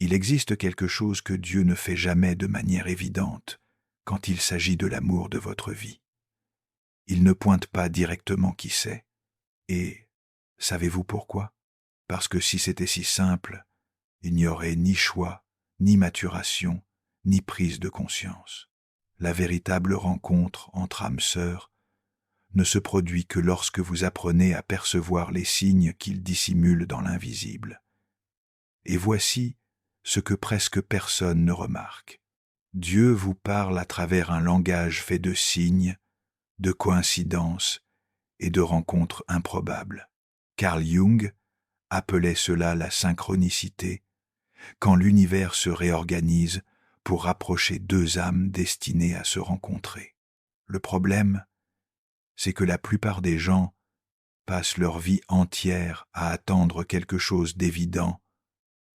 Il existe quelque chose que Dieu ne fait jamais de manière évidente quand il s'agit de l'amour de votre vie. Il ne pointe pas directement qui c'est. Et savez-vous pourquoi? Parce que si c'était si simple, il n'y aurait ni choix, ni maturation, ni prise de conscience. La véritable rencontre entre âmes sœurs ne se produit que lorsque vous apprenez à percevoir les signes qu'il dissimule dans l'invisible. Et voici ce que presque personne ne remarque. Dieu vous parle à travers un langage fait de signes, de coïncidences et de rencontres improbables. Carl Jung appelait cela la synchronicité, quand l'univers se réorganise pour rapprocher deux âmes destinées à se rencontrer. Le problème, c'est que la plupart des gens passent leur vie entière à attendre quelque chose d'évident,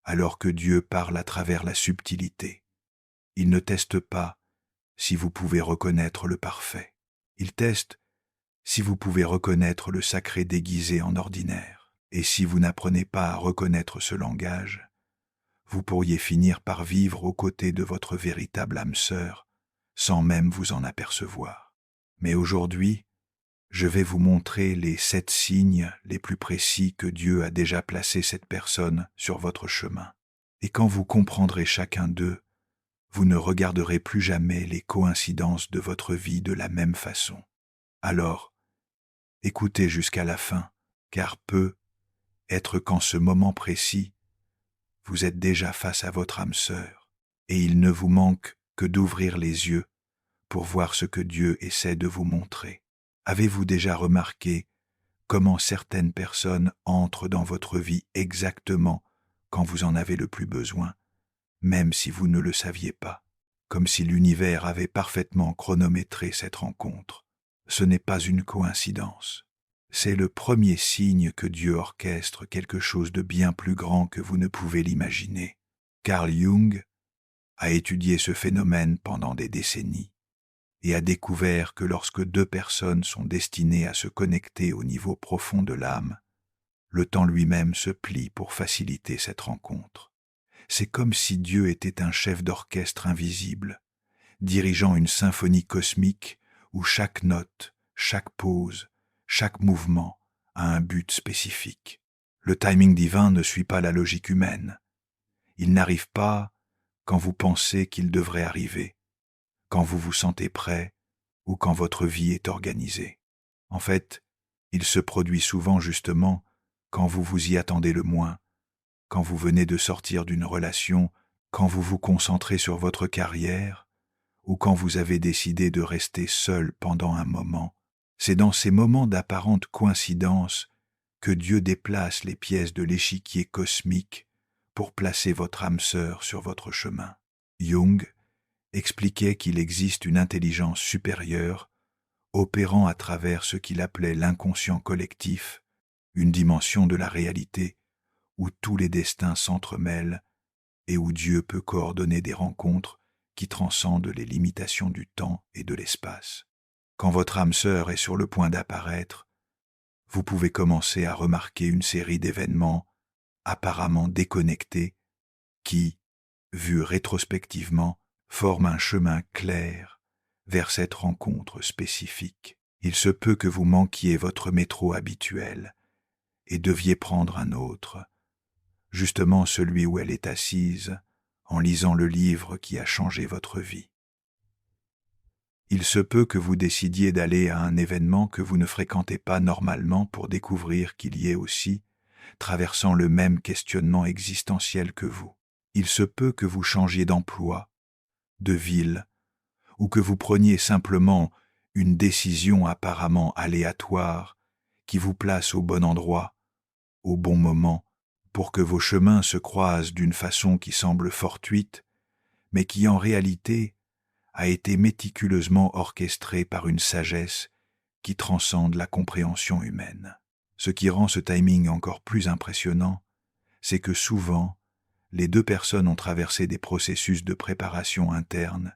alors que Dieu parle à travers la subtilité. Il ne teste pas si vous pouvez reconnaître le parfait. Il teste si vous pouvez reconnaître le sacré déguisé en ordinaire. Et si vous n'apprenez pas à reconnaître ce langage, vous pourriez finir par vivre aux côtés de votre véritable âme sœur, sans même vous en apercevoir. Mais aujourd'hui, je vais vous montrer les 7 signes les plus précis que Dieu a déjà placé cette personne sur votre chemin. Et quand vous comprendrez chacun d'eux, vous ne regarderez plus jamais les coïncidences de votre vie de la même façon. Alors, écoutez jusqu'à la fin, car peut être qu'en ce moment précis, vous êtes déjà face à votre âme sœur, et il ne vous manque que d'ouvrir les yeux pour voir ce que Dieu essaie de vous montrer. Avez-vous déjà remarqué comment certaines personnes entrent dans votre vie exactement quand vous en avez le plus besoin, même si vous ne le saviez pas, comme si l'univers avait parfaitement chronométré cette rencontre? Ce n'est pas une coïncidence. C'est le premier signe que Dieu orchestre quelque chose de bien plus grand que vous ne pouvez l'imaginer. Carl Jung a étudié ce phénomène pendant des décennies et a découvert que lorsque deux personnes sont destinées à se connecter au niveau profond de l'âme, le temps lui-même se plie pour faciliter cette rencontre. C'est comme si Dieu était un chef d'orchestre invisible, dirigeant une symphonie cosmique où chaque note, chaque pause, chaque mouvement a un but spécifique. Le timing divin ne suit pas la logique humaine. Il n'arrive pas quand vous pensez qu'il devrait arriver, quand vous vous sentez prêt ou quand votre vie est organisée. En fait, il se produit souvent justement quand vous vous y attendez le moins, quand vous venez de sortir d'une relation, quand vous vous concentrez sur votre carrière ou quand vous avez décidé de rester seul pendant un moment. C'est dans ces moments d'apparente coïncidence que Dieu déplace les pièces de l'échiquier cosmique pour placer votre âme sœur sur votre chemin. Jung expliquait qu'il existe une intelligence supérieure opérant à travers ce qu'il appelait l'inconscient collectif, une dimension de la réalité où tous les destins s'entremêlent et où Dieu peut coordonner des rencontres qui transcendent les limitations du temps et de l'espace. Quand votre âme sœur est sur le point d'apparaître, vous pouvez commencer à remarquer une série d'événements apparemment déconnectés qui, vus rétrospectivement, forment un chemin clair vers cette rencontre spécifique. Il se peut que vous manquiez votre métro habituel et deviez prendre un autre, justement celui où elle est assise, en lisant le livre qui a changé votre vie. Il se peut que vous décidiez d'aller à un événement que vous ne fréquentez pas normalement pour découvrir qu'il y est aussi, traversant le même questionnement existentiel que vous. Il se peut que vous changiez d'emploi, de ville, ou que vous preniez simplement une décision apparemment aléatoire qui vous place au bon endroit, au bon moment, pour que vos chemins se croisent d'une façon qui semble fortuite, mais qui en réalité a été méticuleusement orchestrée par une sagesse qui transcende la compréhension humaine. Ce qui rend ce timing encore plus impressionnant, c'est que souvent, les deux personnes ont traversé des processus de préparation interne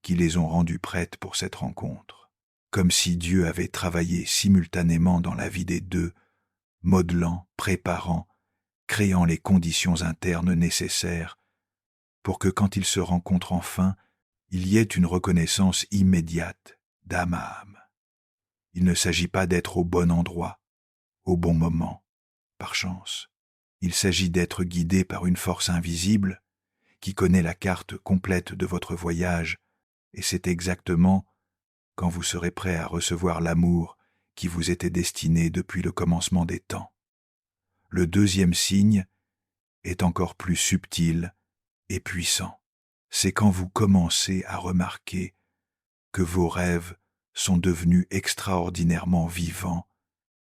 qui les ont rendues prêtes pour cette rencontre, comme si Dieu avait travaillé simultanément dans la vie des deux, modelant, préparant, créant les conditions internes nécessaires pour que quand ils se rencontrent enfin, il y ait une reconnaissance immédiate, d'âme à âme. Il ne s'agit pas d'être au bon endroit, au bon moment, par chance. Il s'agit d'être guidé par une force invisible qui connaît la carte complète de votre voyage, et c'est exactement quand vous serez prêt à recevoir l'amour qui vous était destiné depuis le commencement des temps. Le deuxième signe est encore plus subtil et puissant. C'est quand vous commencez à remarquer que vos rêves sont devenus extraordinairement vivants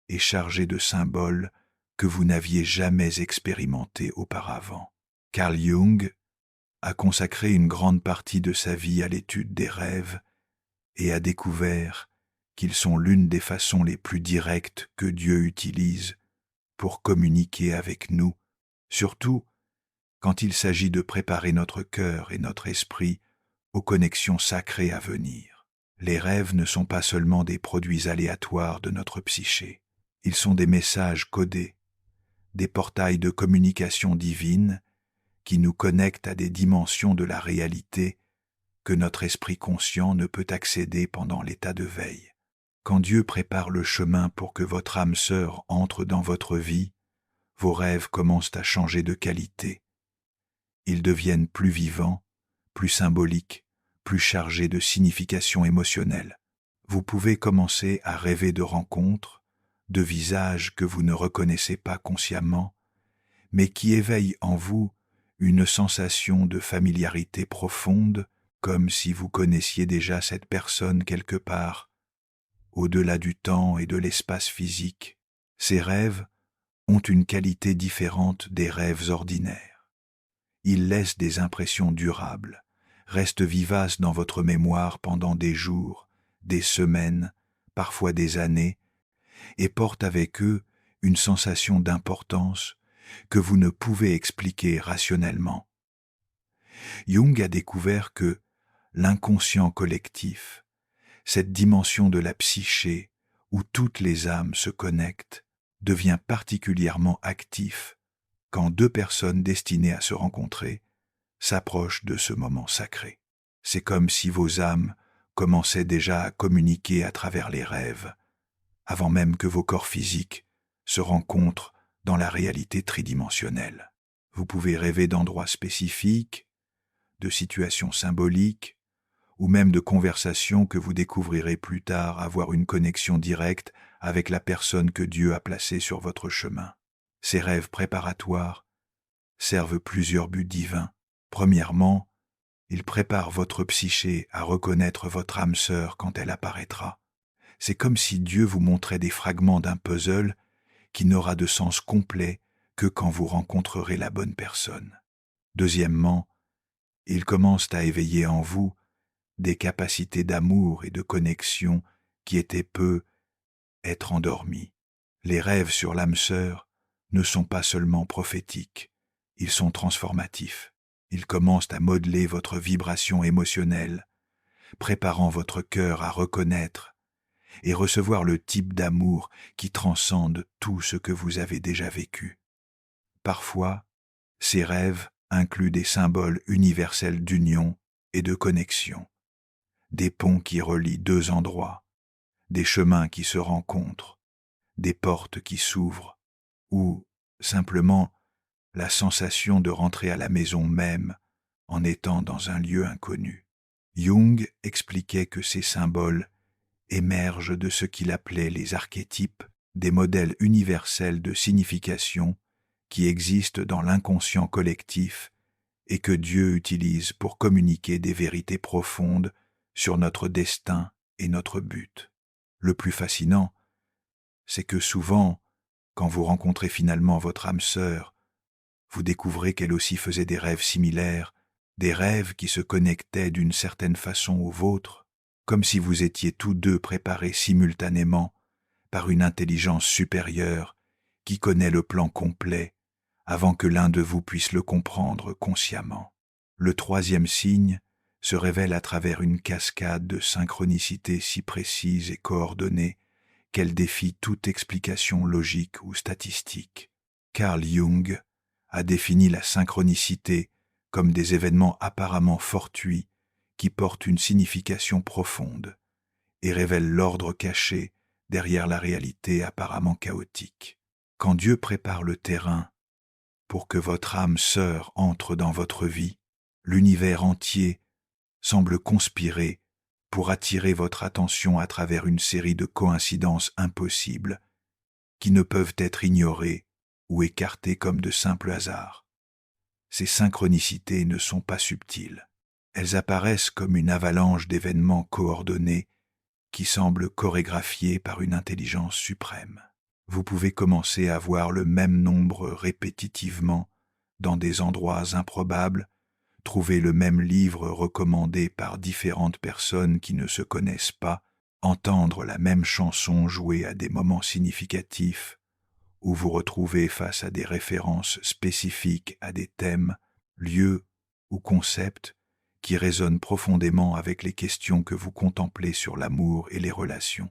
et chargés de symboles que vous n'aviez jamais expérimentés auparavant. Carl Jung a consacré une grande partie de sa vie à l'étude des rêves et a découvert qu'ils sont l'une des façons les plus directes que Dieu utilise pour communiquer avec nous, surtout quand il s'agit de préparer notre cœur et notre esprit aux connexions sacrées à venir. Les rêves ne sont pas seulement des produits aléatoires de notre psyché, ils sont des messages codés, des portails de communication divine qui nous connectent à des dimensions de la réalité que notre esprit conscient ne peut accéder pendant l'état de veille. Quand Dieu prépare le chemin pour que votre âme sœur entre dans votre vie, vos rêves commencent à changer de qualité. Ils deviennent plus vivants, plus symboliques, plus chargés de signification émotionnelle. Vous pouvez commencer à rêver de rencontres, de visages que vous ne reconnaissez pas consciemment, mais qui éveillent en vous une sensation de familiarité profonde, comme si vous connaissiez déjà cette personne quelque part, au-delà du temps et de l'espace physique. Ces rêves ont une qualité différente des rêves ordinaires. Ils laissent des impressions durables, restent vivaces dans votre mémoire pendant des jours, des semaines, parfois des années, et portent avec eux une sensation d'importance que vous ne pouvez expliquer rationnellement. Jung a découvert que l'inconscient collectif, cette dimension de la psyché où toutes les âmes se connectent, devient particulièrement actif quand deux personnes destinées à se rencontrer s'approchent de ce moment sacré. C'est comme si vos âmes commençaient déjà à communiquer à travers les rêves, avant même que vos corps physiques se rencontrent dans la réalité tridimensionnelle. Vous pouvez rêver d'endroits spécifiques, de situations symboliques, ou même de conversations que vous découvrirez plus tard avoir une connexion directe avec la personne que Dieu a placée sur votre chemin. Ces rêves préparatoires servent plusieurs buts divins. Premièrement, ils préparent votre psyché à reconnaître votre âme sœur quand elle apparaîtra. C'est comme si Dieu vous montrait des fragments d'un puzzle qui n'aura de sens complet que quand vous rencontrerez la bonne personne. Deuxièmement, ils commencent à éveiller en vous des capacités d'amour et de connexion qui étaient peu être endormies. Les rêves sur l'âme sœur ne sont pas seulement prophétiques, ils sont transformatifs. Ils commencent à modeler votre vibration émotionnelle, préparant votre cœur à reconnaître et recevoir le type d'amour qui transcende tout ce que vous avez déjà vécu. Parfois, ces rêves incluent des symboles universels d'union et de connexion, des ponts qui relient deux endroits, des chemins qui se rencontrent, des portes qui s'ouvrent, ou simplement la sensation de rentrer à la maison même en étant dans un lieu inconnu. Jung expliquait que ces symboles émergent de ce qu'il appelait les archétypes, des modèles universels de signification qui existent dans l'inconscient collectif et que Dieu utilise pour communiquer des vérités profondes sur notre destin et notre but. Le plus fascinant, c'est que souvent, quand vous rencontrez finalement votre âme sœur, vous découvrez qu'elle aussi faisait des rêves similaires, des rêves qui se connectaient d'une certaine façon aux vôtres, comme si vous étiez tous deux préparés simultanément par une intelligence supérieure qui connaît le plan complet avant que l'un de vous puisse le comprendre consciemment. Le troisième signe se révèle à travers une cascade de synchronicités si précises et coordonnées qu'elle défie toute explication logique ou statistique. Carl Jung a défini la synchronicité comme des événements apparemment fortuits qui portent une signification profonde et révèlent l'ordre caché derrière la réalité apparemment chaotique. Quand Dieu prépare le terrain pour que votre âme sœur entre dans votre vie, l'univers entier semble conspirer pour attirer votre attention à travers une série de coïncidences impossibles qui ne peuvent être ignorées ou écartées comme de simples hasards. Ces synchronicités ne sont pas subtiles. Elles apparaissent comme une avalanche d'événements coordonnés qui semblent chorégraphiés par une intelligence suprême. Vous pouvez commencer à voir le même nombre répétitivement dans des endroits improbables, trouver le même livre recommandé par différentes personnes qui ne se connaissent pas, entendre la même chanson jouée à des moments significatifs, ou vous retrouver face à des références spécifiques à des thèmes, lieux ou concepts qui résonnent profondément avec les questions que vous contemplez sur l'amour et les relations.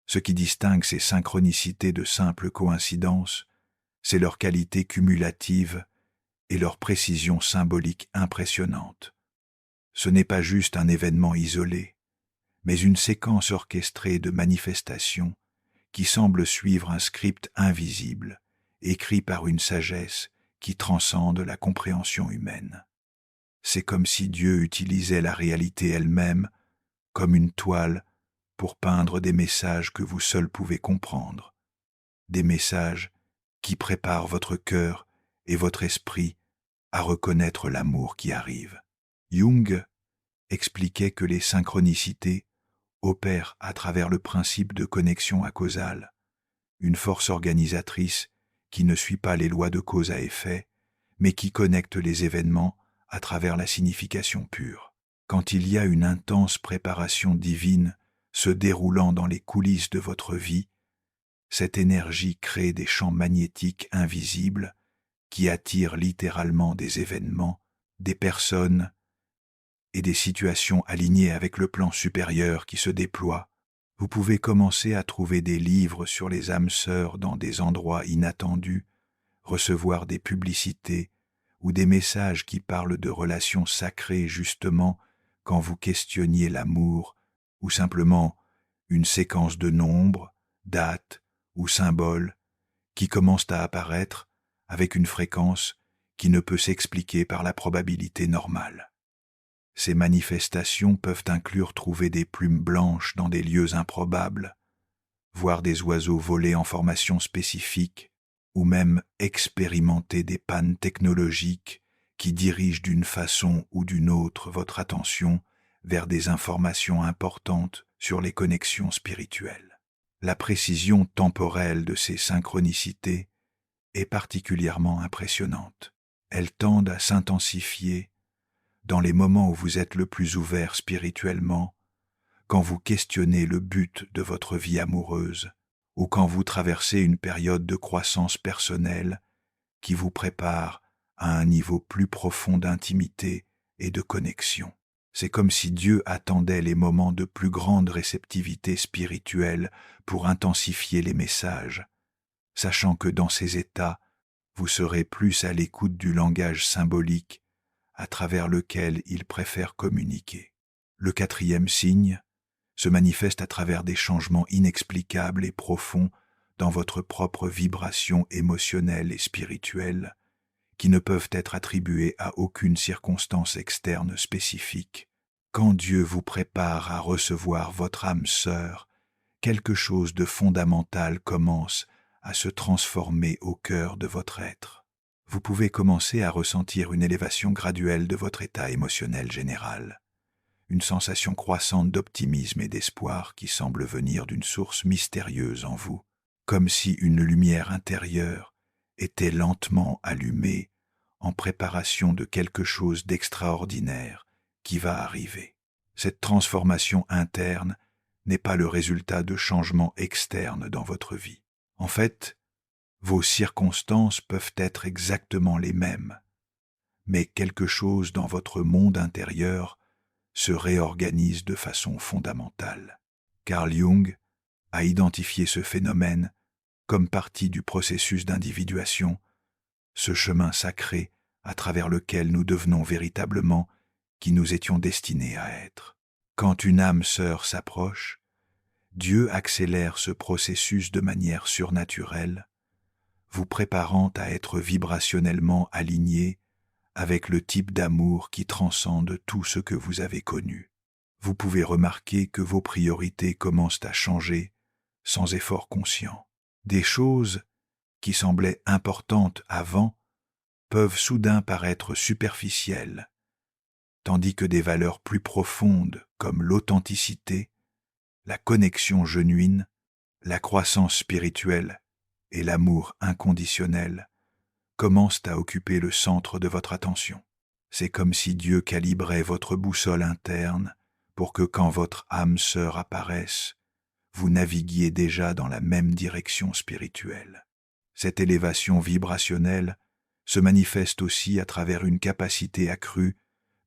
Ce qui distingue ces synchronicités de simples coïncidences, c'est leur qualité cumulative et leur précision symbolique impressionnante. Ce n'est pas juste un événement isolé, mais une séquence orchestrée de manifestations qui semble suivre un script invisible, écrit par une sagesse qui transcende la compréhension humaine. C'est comme si Dieu utilisait la réalité elle-même comme une toile pour peindre des messages que vous seuls pouvez comprendre, des messages qui préparent votre cœur et votre esprit à reconnaître l'amour qui arrive. Jung expliquait que les synchronicités opèrent à travers le principe de connexion acausale, une force organisatrice qui ne suit pas les lois de cause à effet, mais qui connecte les événements à travers la signification pure. Quand il y a une intense préparation divine se déroulant dans les coulisses de votre vie, cette énergie crée des champs magnétiques invisibles qui attirent littéralement des événements, des personnes et des situations alignées avec le plan supérieur qui se déploie. Vous pouvez commencer à trouver des livres sur les âmes sœurs dans des endroits inattendus, recevoir des publicités ou des messages qui parlent de relations sacrées justement quand vous questionniez l'amour, ou simplement une séquence de nombres, dates ou symboles qui commencent à apparaître avec une fréquence qui ne peut s'expliquer par la probabilité normale. Ces manifestations peuvent inclure trouver des plumes blanches dans des lieux improbables, voir des oiseaux voler en formation spécifique, ou même expérimenter des pannes technologiques qui dirigent d'une façon ou d'une autre votre attention vers des informations importantes sur les connexions spirituelles. La précision temporelle de ces synchronicités est particulièrement impressionnante. Elles tendent à s'intensifier dans les moments où vous êtes le plus ouvert spirituellement, quand vous questionnez le but de votre vie amoureuse, ou quand vous traversez une période de croissance personnelle qui vous prépare à un niveau plus profond d'intimité et de connexion. C'est comme si Dieu attendait les moments de plus grande réceptivité spirituelle pour intensifier les messages, sachant que dans ces états, vous serez plus à l'écoute du langage symbolique à travers lequel il préfère communiquer. Le quatrième signe se manifeste à travers des changements inexplicables et profonds dans votre propre vibration émotionnelle et spirituelle, qui ne peuvent être attribués à aucune circonstance externe spécifique. Quand Dieu vous prépare à recevoir votre âme sœur, quelque chose de fondamental commence à se transformer au cœur de votre être. Vous pouvez commencer à ressentir une élévation graduelle de votre état émotionnel général, une sensation croissante d'optimisme et d'espoir qui semble venir d'une source mystérieuse en vous, comme si une lumière intérieure était lentement allumée en préparation de quelque chose d'extraordinaire qui va arriver. Cette transformation interne n'est pas le résultat de changements externes dans votre vie. En fait, vos circonstances peuvent être exactement les mêmes, mais quelque chose dans votre monde intérieur se réorganise de façon fondamentale. Carl Jung a identifié ce phénomène comme partie du processus d'individuation, ce chemin sacré à travers lequel nous devenons véritablement qui nous étions destinés à être. Quand une âme sœur s'approche, Dieu accélère ce processus de manière surnaturelle, vous préparant à être vibrationnellement aligné avec le type d'amour qui transcende tout ce que vous avez connu. Vous pouvez remarquer que vos priorités commencent à changer sans effort conscient. Des choses qui semblaient importantes avant peuvent soudain paraître superficielles, tandis que des valeurs plus profondes comme l'authenticité, la connexion genuine, la croissance spirituelle et l'amour inconditionnel commencent à occuper le centre de votre attention. C'est comme si Dieu calibrait votre boussole interne pour que quand votre âme sœur apparaisse, vous naviguiez déjà dans la même direction spirituelle. Cette élévation vibrationnelle se manifeste aussi à travers une capacité accrue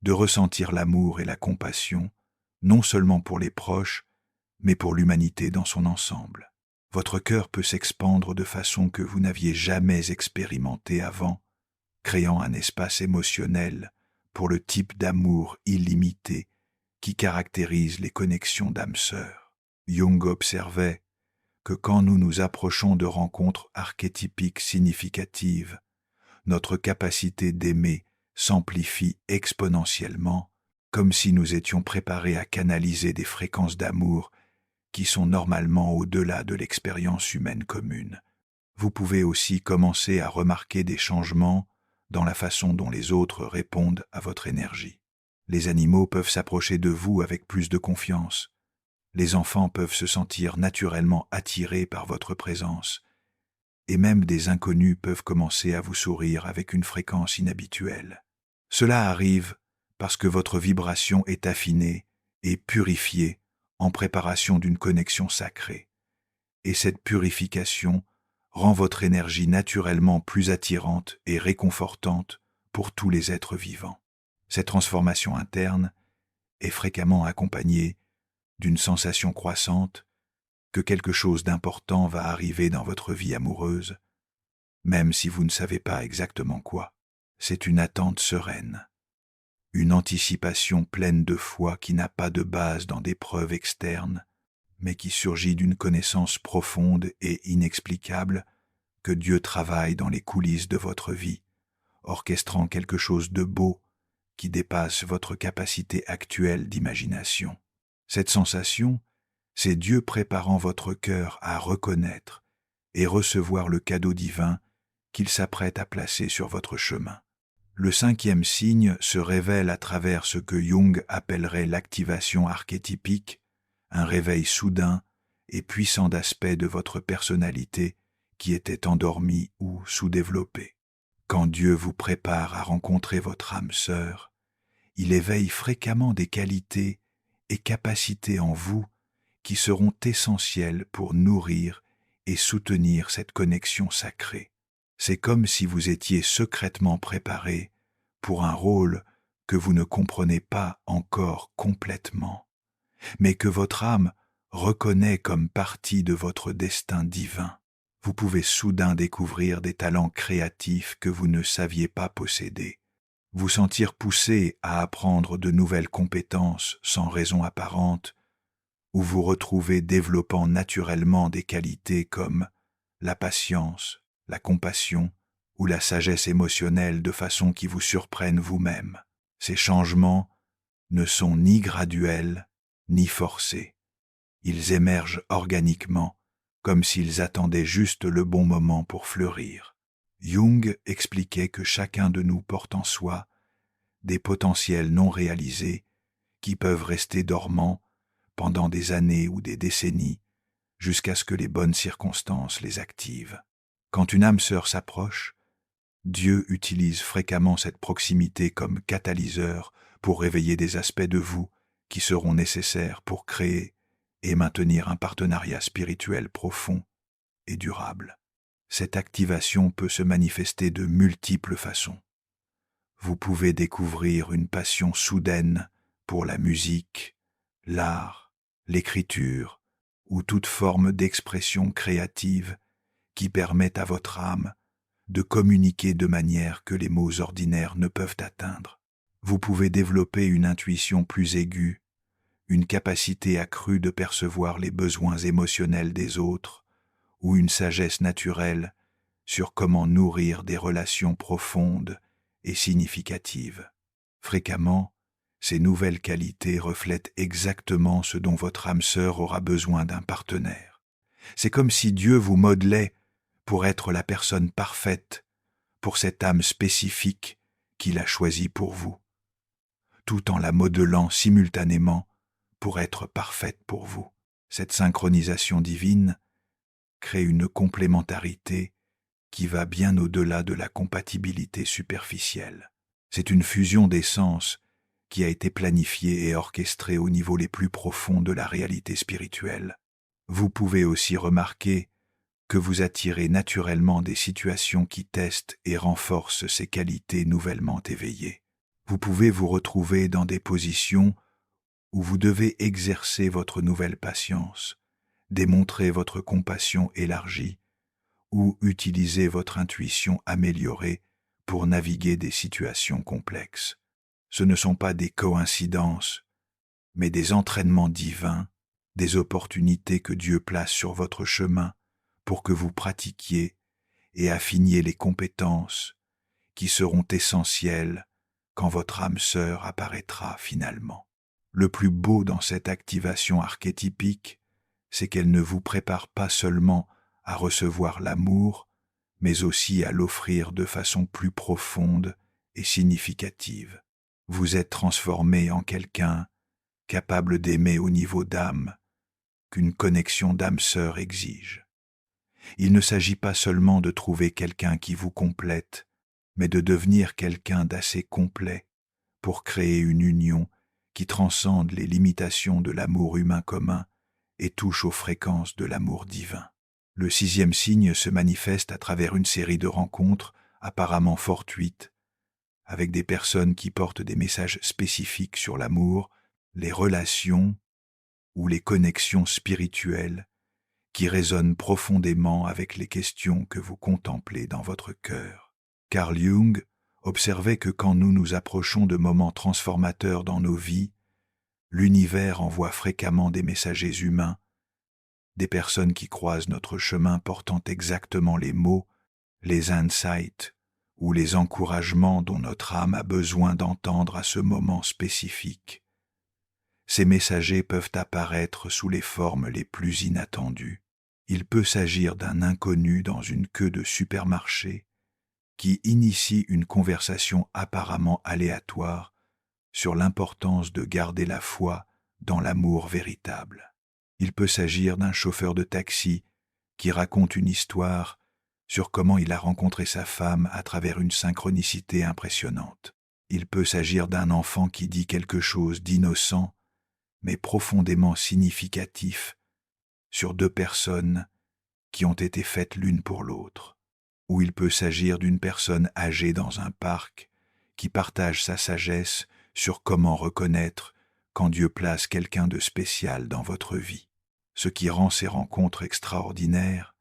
de ressentir l'amour et la compassion, non seulement pour les proches, mais pour l'humanité dans son ensemble. Votre cœur peut s'expandre de façon que vous n'aviez jamais expérimentée avant, créant un espace émotionnel pour le type d'amour illimité qui caractérise les connexions d'âmes sœurs. Jung observait que quand nous nous approchons de rencontres archétypiques significatives, notre capacité d'aimer s'amplifie exponentiellement, comme si nous étions préparés à canaliser des fréquences d'amour qui sont normalement au-delà de l'expérience humaine commune. Vous pouvez aussi commencer à remarquer des changements dans la façon dont les autres répondent à votre énergie. Les animaux peuvent s'approcher de vous avec plus de confiance. Les enfants peuvent se sentir naturellement attirés par votre présence. Et même des inconnus peuvent commencer à vous sourire avec une fréquence inhabituelle. Cela arrive parce que votre vibration est affinée et purifiée en préparation d'une connexion sacrée. Et cette purification rend votre énergie naturellement plus attirante et réconfortante pour tous les êtres vivants. Cette transformation interne est fréquemment accompagnée d'une sensation croissante que quelque chose d'important va arriver dans votre vie amoureuse, même si vous ne savez pas exactement quoi. C'est une attente sereine, une anticipation pleine de foi qui n'a pas de base dans des preuves externes, mais qui surgit d'une connaissance profonde et inexplicable que Dieu travaille dans les coulisses de votre vie, orchestrant quelque chose de beau qui dépasse votre capacité actuelle d'imagination. Cette sensation, c'est Dieu préparant votre cœur à reconnaître et recevoir le cadeau divin qu'il s'apprête à placer sur votre chemin. Le 5e signe se révèle à travers ce que Jung appellerait l'activation archétypique, un réveil soudain et puissant d'aspect de votre personnalité qui était endormie ou sous-développée. Quand Dieu vous prépare à rencontrer votre âme sœur, il éveille fréquemment des qualités et capacités en vous qui seront essentielles pour nourrir et soutenir cette connexion sacrée. C'est comme si vous étiez secrètement préparé pour un rôle que vous ne comprenez pas encore complètement, mais que votre âme reconnaît comme partie de votre destin divin. Vous pouvez soudain découvrir des talents créatifs que vous ne saviez pas posséder, vous sentir poussé à apprendre de nouvelles compétences sans raison apparente, ou vous retrouver développant naturellement des qualités comme la patience, la compassion ou la sagesse émotionnelle de façon qui vous surprennent vous-même. Ces changements ne sont ni graduels ni forcés. Ils émergent organiquement, comme s'ils attendaient juste le bon moment pour fleurir. Jung expliquait que chacun de nous porte en soi des potentiels non réalisés qui peuvent rester dormants pendant des années ou des décennies, jusqu'à ce que les bonnes circonstances les activent. Quand une âme sœur s'approche, Dieu utilise fréquemment cette proximité comme catalyseur pour réveiller des aspects de vous qui seront nécessaires pour créer et maintenir un partenariat spirituel profond et durable. Cette activation peut se manifester de multiples façons. Vous pouvez découvrir une passion soudaine pour la musique, l'art, l'écriture ou toute forme d'expression créative qui permet à votre âme de communiquer de manière que les mots ordinaires ne peuvent atteindre. Vous pouvez développer une intuition plus aiguë, une capacité accrue de percevoir les besoins émotionnels des autres, ou une sagesse naturelle sur comment nourrir des relations profondes et significatives. Fréquemment, ces nouvelles qualités reflètent exactement ce dont votre âme sœur aura besoin d'un partenaire. C'est comme si Dieu vous modelait pour être la personne parfaite pour cette âme spécifique qu'il a choisie pour vous, tout en la modelant simultanément pour être parfaite pour vous. Cette synchronisation divine crée une complémentarité qui va bien au-delà de la compatibilité superficielle. C'est une fusion d'essence qui a été planifiée et orchestrée au niveau les plus profonds de la réalité spirituelle. Vous pouvez aussi remarquer que vous attirez naturellement des situations qui testent et renforcent ces qualités nouvellement éveillées. Vous pouvez vous retrouver dans des positions où vous devez exercer votre nouvelle patience, démontrer votre compassion élargie, ou utiliser votre intuition améliorée pour naviguer des situations complexes. Ce ne sont pas des coïncidences, mais des entraînements divins, des opportunités que Dieu place sur votre chemin pour que vous pratiquiez et affiniez les compétences qui seront essentielles quand votre âme sœur apparaîtra finalement. Le plus beau dans cette activation archétypique, c'est qu'elle ne vous prépare pas seulement à recevoir l'amour, mais aussi à l'offrir de façon plus profonde et significative. Vous êtes transformé en quelqu'un capable d'aimer au niveau d'âme qu'une connexion d'âme-sœur exige. Il ne s'agit pas seulement de trouver quelqu'un qui vous complète, mais de devenir quelqu'un d'assez complet pour créer une union qui transcende les limitations de l'amour humain commun et touche aux fréquences de l'amour divin. Le 6e signe se manifeste à travers une série de rencontres apparemment fortuites, avec des personnes qui portent des messages spécifiques sur l'amour, les relations ou les connexions spirituelles qui résonnent profondément avec les questions que vous contemplez dans votre cœur. Carl Jung observait que quand nous nous approchons de moments transformateurs dans nos vies, l'univers envoie fréquemment des messagers humains, des personnes qui croisent notre chemin portant exactement les mots, les insights ou les encouragements dont notre âme a besoin d'entendre à ce moment spécifique. Ces messagers peuvent apparaître sous les formes les plus inattendues. Il peut s'agir d'un inconnu dans une queue de supermarché qui initie une conversation apparemment aléatoire sur l'importance de garder la foi dans l'amour véritable. Il peut s'agir d'un chauffeur de taxi qui raconte une histoire sur comment il a rencontré sa femme à travers une synchronicité impressionnante. Il peut s'agir d'un enfant qui dit quelque chose d'innocent mais profondément significatif sur 2 personnes qui ont été faites l'une pour l'autre. Ou il peut s'agir d'une personne âgée dans un parc qui partage sa sagesse sur comment reconnaître quand Dieu place quelqu'un de spécial dans votre vie. Ce qui rend ces rencontres extraordinaires,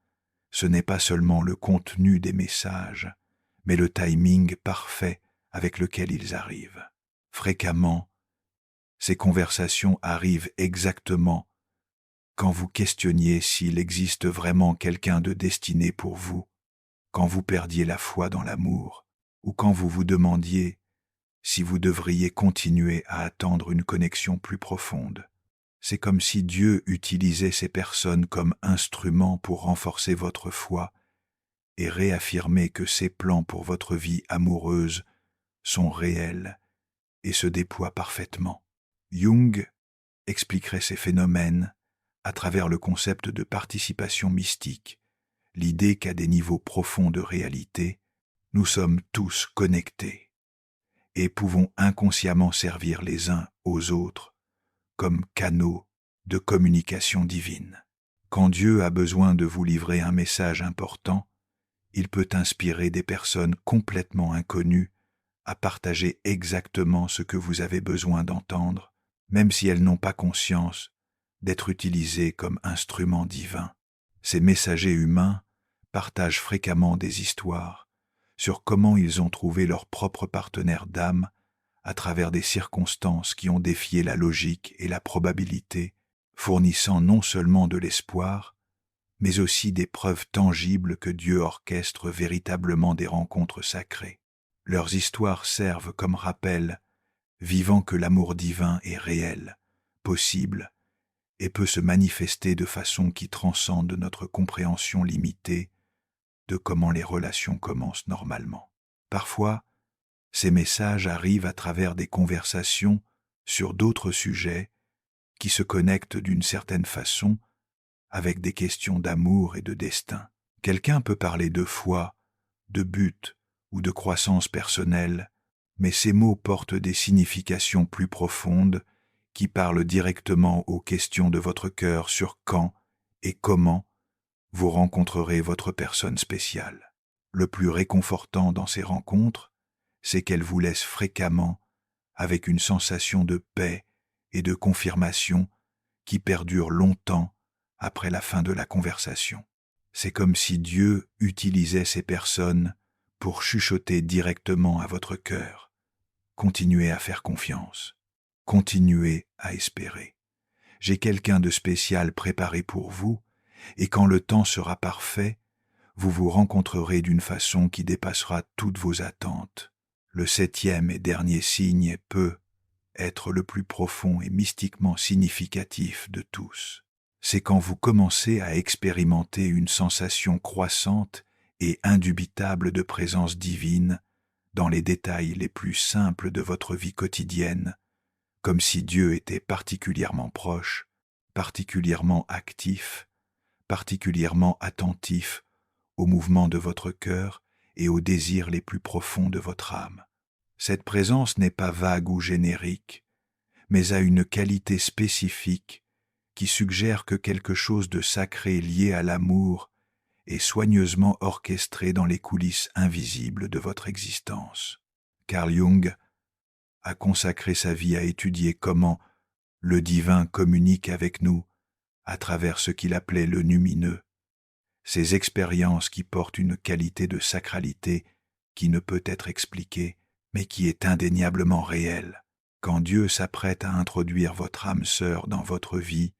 ce n'est pas seulement le contenu des messages, mais le timing parfait avec lequel ils arrivent. Fréquemment, ces conversations arrivent exactement quand vous questionniez s'il existe vraiment quelqu'un de destiné pour vous, quand vous perdiez la foi dans l'amour, ou quand vous vous demandiez si vous devriez continuer à attendre une connexion plus profonde. C'est comme si Dieu utilisait ces personnes comme instruments pour renforcer votre foi et réaffirmer que ses plans pour votre vie amoureuse sont réels et se déploient parfaitement. Jung expliquerait ces phénomènes à travers le concept de participation mystique, l'idée qu'à des niveaux profonds de réalité, nous sommes tous connectés et pouvons inconsciemment servir les uns aux autres comme canaux de communication divine. Quand Dieu a besoin de vous livrer un message important, il peut inspirer des personnes complètement inconnues à partager exactement ce que vous avez besoin d'entendre, même si elles n'ont pas conscience d'être utilisées comme instruments divins. Ces messagers humains partagent fréquemment des histoires sur comment ils ont trouvé leur propre partenaire d'âme à travers des circonstances qui ont défié la logique et la probabilité, fournissant non seulement de l'espoir, mais aussi des preuves tangibles que Dieu orchestre véritablement des rencontres sacrées. Leurs histoires servent comme rappel, vivant que l'amour divin est réel, possible, et peut se manifester de façon qui transcende notre compréhension limitée de comment les relations commencent normalement. Parfois, ces messages arrivent à travers des conversations sur d'autres sujets qui se connectent d'une certaine façon avec des questions d'amour et de destin. Quelqu'un peut parler de foi, de but ou de croissance personnelle, mais ces mots portent des significations plus profondes qui parlent directement aux questions de votre cœur sur quand et comment vous rencontrerez votre personne spéciale. Le plus réconfortant dans ces rencontres, c'est qu'elles vous laissent fréquemment avec une sensation de paix et de confirmation qui perdure longtemps après la fin de la conversation. C'est comme si Dieu utilisait ces personnes pour chuchoter directement à votre cœur. Continuez à faire confiance. Continuez à espérer. J'ai quelqu'un de spécial préparé pour vous, et quand le temps sera parfait, vous vous rencontrerez d'une façon qui dépassera toutes vos attentes. Le 7e et dernier signe peut être le plus profond et mystiquement significatif de tous. C'est quand vous commencez à expérimenter une sensation croissante et indubitable de présence divine dans les détails les plus simples de votre vie quotidienne, comme si Dieu était particulièrement proche, particulièrement actif, particulièrement attentif aux mouvements de votre cœur et aux désirs les plus profonds de votre âme. Cette présence n'est pas vague ou générique, mais a une qualité spécifique qui suggère que quelque chose de sacré lié à l'amour est soigneusement orchestré dans les coulisses invisibles de votre existence. Carl Jung a consacré sa vie à étudier comment le divin communique avec nous à travers ce qu'il appelait le numineux, ces expériences qui portent une qualité de sacralité qui ne peut être expliquée, mais qui est indéniablement réelle. Quand Dieu s'apprête à introduire votre âme sœur dans votre vie,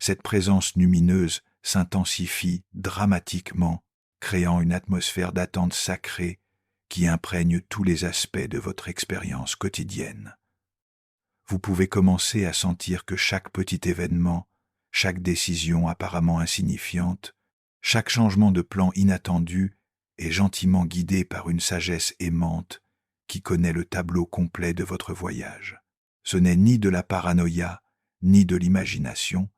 cette présence lumineuse s'intensifie dramatiquement, créant une atmosphère d'attente sacrée qui imprègne tous les aspects de votre expérience quotidienne. Vous pouvez commencer à sentir que chaque petit événement, chaque décision apparemment insignifiante, chaque changement de plan inattendu est gentiment guidé par une sagesse aimante qui connaît le tableau complet de votre voyage. Ce n'est ni de la paranoïa, ni de l'imagination,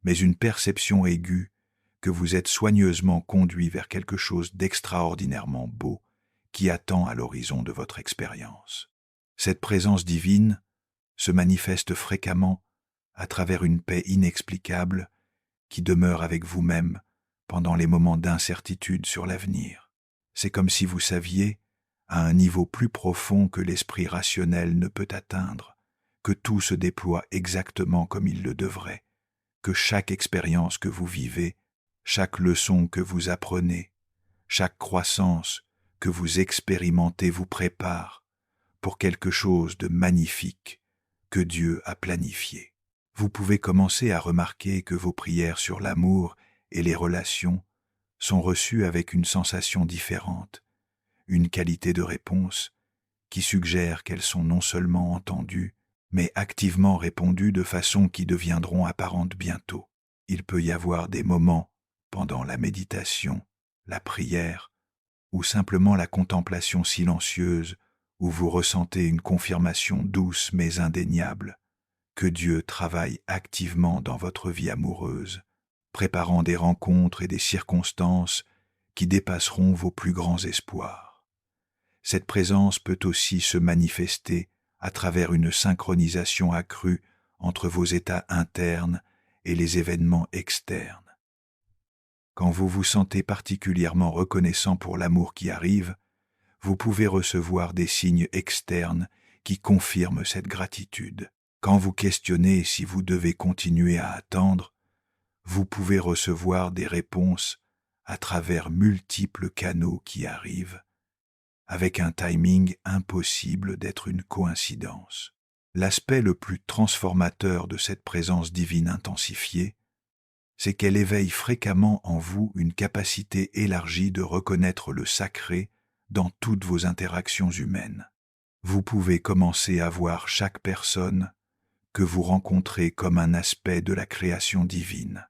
mais une perception aiguë que vous êtes soigneusement conduit vers quelque chose d'extraordinairement beau qui attend à l'horizon de votre expérience. Cette présence divine se manifeste fréquemment à travers une paix inexplicable qui demeure avec vous-même pendant les moments d'incertitude sur l'avenir. C'est comme si vous saviez, à un niveau plus profond que l'esprit rationnel ne peut atteindre, que tout se déploie exactement comme il le devrait, que chaque expérience que vous vivez, chaque leçon que vous apprenez, chaque croissance que vous expérimentez vous prépare pour quelque chose de magnifique que Dieu a planifié. Vous pouvez commencer à remarquer que vos prières sur l'amour et les relations sont reçues avec une sensation différente, une qualité de réponse qui suggère qu'elles sont non seulement entendues, mais activement répondues de façon qui deviendront apparentes bientôt. Il peut y avoir des moments, pendant la méditation, la prière, ou simplement la contemplation silencieuse, où vous ressentez une confirmation douce mais indéniable, que Dieu travaille activement dans votre vie amoureuse, préparant des rencontres et des circonstances qui dépasseront vos plus grands espoirs. Cette présence peut aussi se manifester à travers une synchronisation accrue entre vos états internes et les événements externes. Quand vous vous sentez particulièrement reconnaissant pour l'amour qui arrive, vous pouvez recevoir des signes externes qui confirment cette gratitude. Quand vous questionnez si vous devez continuer à attendre, vous pouvez recevoir des réponses à travers multiples canaux qui arrivent, avec un timing impossible d'être une coïncidence. L'aspect le plus transformateur de cette présence divine intensifiée, c'est qu'elle éveille fréquemment en vous une capacité élargie de reconnaître le sacré dans toutes vos interactions humaines. Vous pouvez commencer à voir chaque personne que vous rencontrez comme un aspect de la création divine,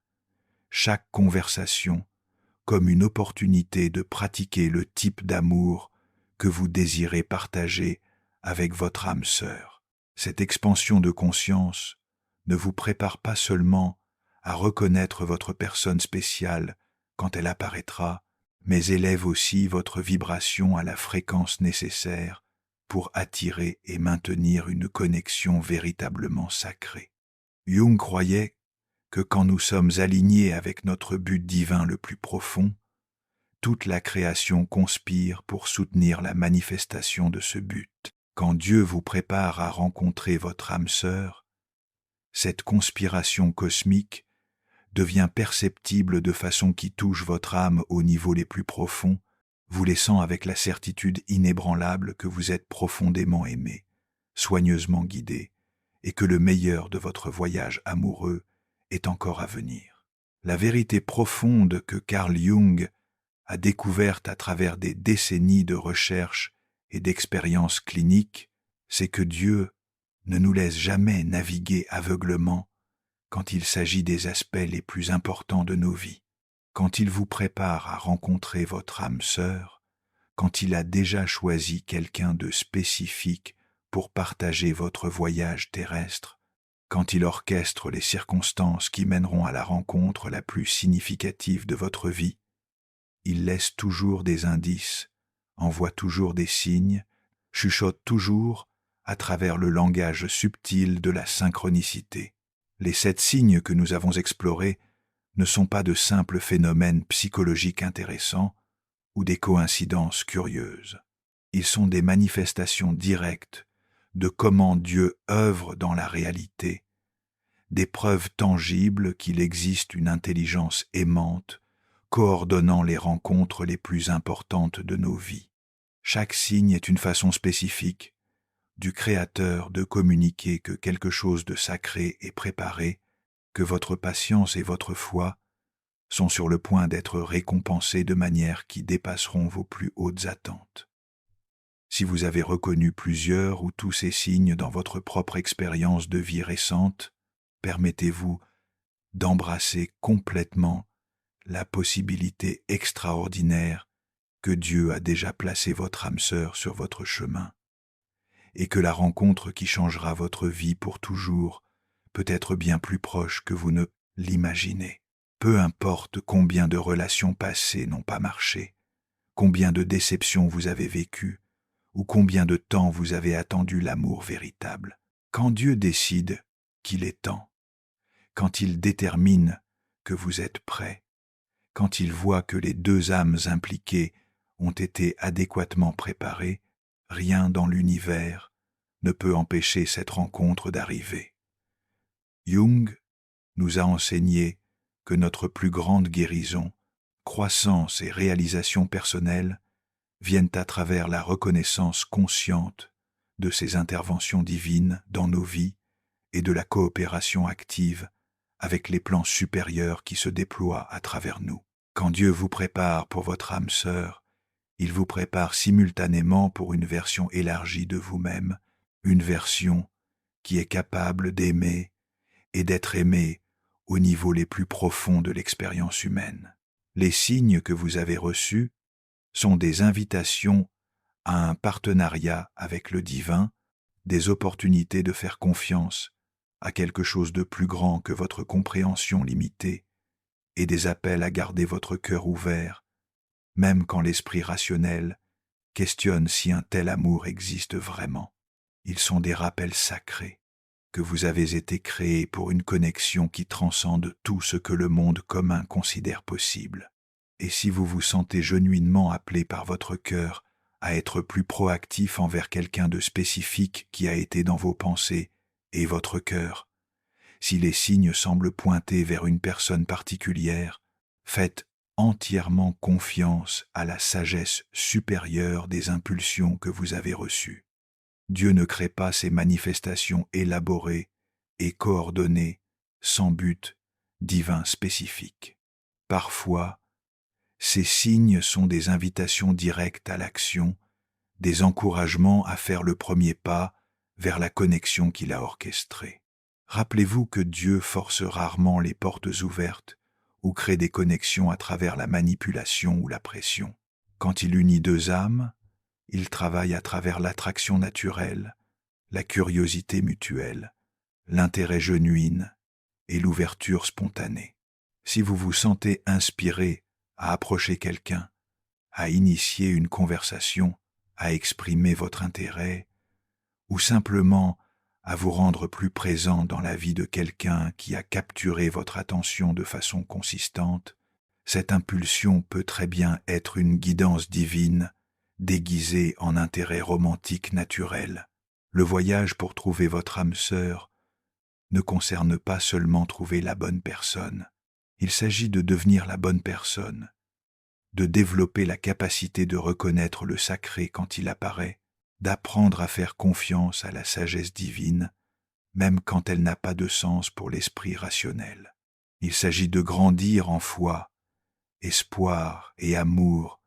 chaque conversation comme une opportunité de pratiquer le type d'amour que vous désirez partager avec votre âme sœur. Cette expansion de conscience ne vous prépare pas seulement à reconnaître votre personne spéciale quand elle apparaîtra, mais élève aussi votre vibration à la fréquence nécessaire pour attirer et maintenir une connexion véritablement sacrée. Jung croyait que quand nous sommes alignés avec notre but divin le plus profond, toute la création conspire pour soutenir la manifestation de ce but. Quand Dieu vous prépare à rencontrer votre âme sœur, cette conspiration cosmique devient perceptible de façon qui touche votre âme au niveau les plus profonds, vous laissant avec la certitude inébranlable que vous êtes profondément aimé, soigneusement guidé, et que le meilleur de votre voyage amoureux est encore à venir. La vérité profonde que Carl Jung a découverte à travers des décennies de recherche et d'expériences cliniques, c'est que Dieu ne nous laisse jamais naviguer aveuglement quand il s'agit des aspects les plus importants de nos vies. Quand il vous prépare à rencontrer votre âme sœur, quand il a déjà choisi quelqu'un de spécifique pour partager votre voyage terrestre, quand il orchestre les circonstances qui mèneront à la rencontre la plus significative de votre vie, il laisse toujours des indices, envoie toujours des signes, chuchote toujours à travers le langage subtil de la synchronicité. Les 7 signes que nous avons explorés ne sont pas de simples phénomènes psychologiques intéressants ou des coïncidences curieuses. Ils sont des manifestations directes de comment Dieu œuvre dans la réalité, des preuves tangibles qu'il existe une intelligence aimante coordonnant les rencontres les plus importantes de nos vies. Chaque signe est une façon spécifique du Créateur de communiquer que quelque chose de sacré est préparé, que votre patience et votre foi sont sur le point d'être récompensées de manière qui dépasseront vos plus hautes attentes. Si vous avez reconnu plusieurs ou tous ces signes dans votre propre expérience de vie récente, permettez-vous d'embrasser complètement la possibilité extraordinaire que Dieu a déjà placé votre âme sœur sur votre chemin, et que la rencontre qui changera votre vie pour toujours peut être bien plus proche que vous ne l'imaginez. Peu importe combien de relations passées n'ont pas marché, combien de déceptions vous avez vécues, ou combien de temps vous avez attendu l'amour véritable. Quand Dieu décide qu'il est temps, quand il détermine que vous êtes prêt, quand il voit que les 2 âmes impliquées ont été adéquatement préparées, rien dans l'univers ne peut empêcher cette rencontre d'arriver. Jung nous a enseigné que notre plus grande guérison, croissance et réalisation personnelle viennent à travers la reconnaissance consciente de ces interventions divines dans nos vies et de la coopération active avec les plans supérieurs qui se déploient à travers nous. Quand Dieu vous prépare pour votre âme sœur, il vous prépare simultanément pour une version élargie de vous-même, une version qui est capable d'aimer et d'être aimée au niveau les plus profonds de l'expérience humaine. Les signes que vous avez reçus sont des invitations à un partenariat avec le divin, des opportunités de faire confiance à quelque chose de plus grand que votre compréhension limitée, et des appels à garder votre cœur ouvert, même quand l'esprit rationnel questionne si un tel amour existe vraiment. Ils sont des rappels sacrés que vous avez été créés pour une connexion qui transcende tout ce que le monde commun considère possible. Et si vous vous sentez genuinement appelé par votre cœur à être plus proactif envers quelqu'un de spécifique qui a été dans vos pensées et votre cœur, si les signes semblent pointer vers une personne particulière, faites entièrement confiance à la sagesse supérieure des impulsions que vous avez reçues. Dieu ne crée pas ces manifestations élaborées et coordonnées sans but divin spécifique. Parfois, ces signes sont des invitations directes à l'action, des encouragements à faire le premier pas vers la connexion qu'il a orchestrée. Rappelez-vous que Dieu force rarement les portes ouvertes ou crée des connexions à travers la manipulation ou la pression. Quand il unit deux âmes, il travaille à travers l'attraction naturelle, la curiosité mutuelle, l'intérêt genuin et l'ouverture spontanée. Si vous vous sentez inspiré à approcher quelqu'un, à initier une conversation, à exprimer votre intérêt, ou simplement à vous rendre plus présent dans la vie de quelqu'un qui a capturé votre attention de façon consistante, cette impulsion peut très bien être une guidance divine déguisée en intérêt romantique naturel. Le voyage pour trouver votre âme sœur ne concerne pas seulement trouver la bonne personne. Il s'agit de devenir la bonne personne, de développer la capacité de reconnaître le sacré quand il apparaît, d'apprendre à faire confiance à la sagesse divine, même quand elle n'a pas de sens pour l'esprit rationnel. Il s'agit de grandir en foi, espoir et amour,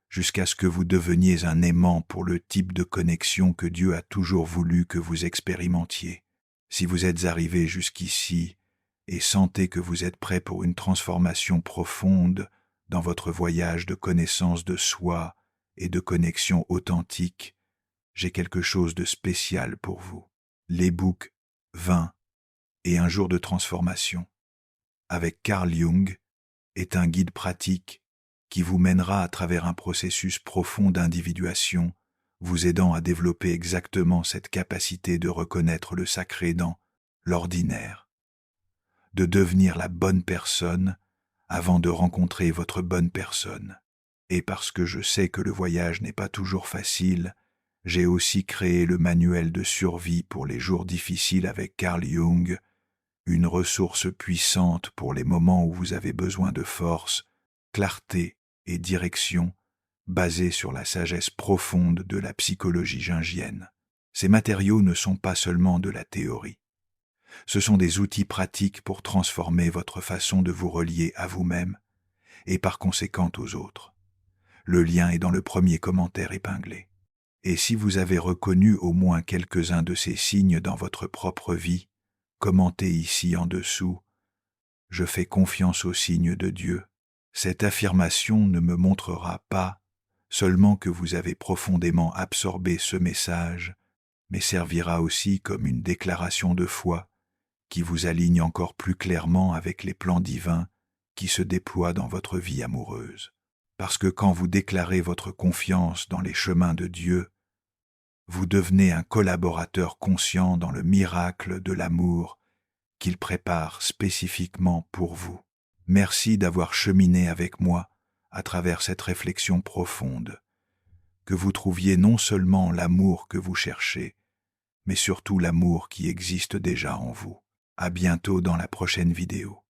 jusqu'à ce que vous deveniez un aimant pour le type de connexion que Dieu a toujours voulu que vous expérimentiez. Si vous êtes arrivé jusqu'ici et sentez que vous êtes prêt pour une transformation profonde dans votre voyage de connaissance de soi et de connexion authentique, j'ai quelque chose de spécial pour vous. L'e-book 20 et un jour de transformation avec Carl Jung est un guide pratique qui vous mènera à travers un processus profond d'individuation, vous aidant à développer exactement cette capacité de reconnaître le sacré dans l'ordinaire, de devenir la bonne personne avant de rencontrer votre bonne personne. Et parce que je sais que le voyage n'est pas toujours facile, j'ai aussi créé le manuel de survie pour les jours difficiles avec Carl Jung, une ressource puissante pour les moments où vous avez besoin de force, clarté et direction, basée sur la sagesse profonde de la psychologie jungienne. Ces matériaux ne sont pas seulement de la théorie. Ce sont des outils pratiques pour transformer votre façon de vous relier à vous-même et par conséquent aux autres. Le lien est dans le premier commentaire épinglé. Et si vous avez reconnu au moins quelques-uns de ces signes dans votre propre vie, commentez ici en dessous « Je fais confiance aux signes de Dieu ». Cette affirmation ne me montrera pas seulement que vous avez profondément absorbé ce message, mais servira aussi comme une déclaration de foi qui vous aligne encore plus clairement avec les plans divins qui se déploient dans votre vie amoureuse. Parce que quand vous déclarez votre confiance dans les chemins de Dieu, vous devenez un collaborateur conscient dans le miracle de l'amour qu'il prépare spécifiquement pour vous. Merci d'avoir cheminé avec moi à travers cette réflexion profonde. Que vous trouviez non seulement l'amour que vous cherchez, mais surtout l'amour qui existe déjà en vous. À bientôt dans la prochaine vidéo.